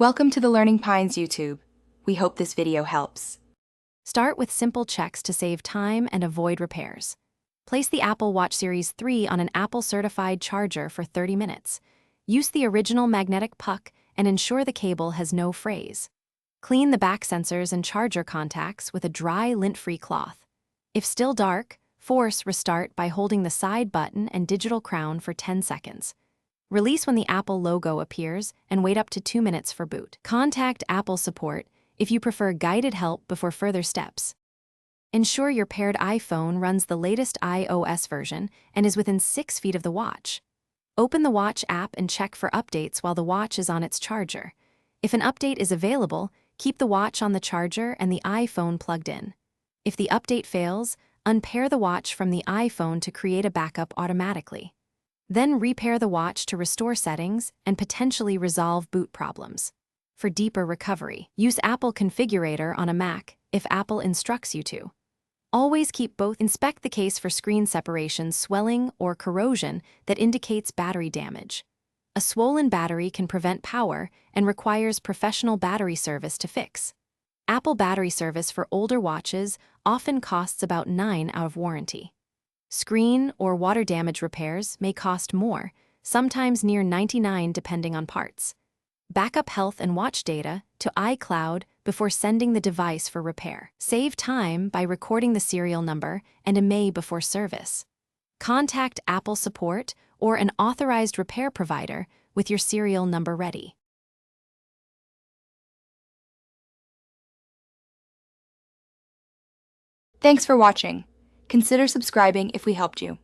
Welcome to the Learning Pines YouTube. We hope this video helps. Start with simple checks to save time and avoid repairs. Place the Apple Watch Series 3 on an Apple-certified charger for 30 minutes. Use the original magnetic puck and ensure the cable has no frays. Clean the back sensors and charger contacts with a dry, lint-free cloth. If still dark, force restart by holding the side button and digital crown for 10 seconds. Release when the Apple logo appears and wait up to 2 minutes for boot. Contact Apple support if you prefer guided help before further steps. Ensure your paired iPhone runs the latest iOS version and is within 6 feet of the watch. Open the Watch app and check for updates while the watch is on its charger. If an update is available, keep the watch on the charger and the iPhone plugged in. If the update fails, unpair the watch from the iPhone to create a backup automatically. Then repair the watch to restore settings and potentially resolve boot problems. For deeper recovery, use Apple Configurator on a Mac if Apple instructs you to. Always keep both. Inspect the case for screen separation, swelling, or corrosion that indicates battery damage. A swollen battery can prevent power and requires professional battery service to fix. Apple battery service for older watches often costs about $9 out of warranty. Screen or water damage repairs may cost more, sometimes near $99 depending on parts. Backup health and watch data to iCloud before sending the device for repair. Save time by recording the serial number and IMEI before service. Contact Apple support or an authorized repair provider with your serial number ready. Thanks for watching. Consider subscribing if we helped you.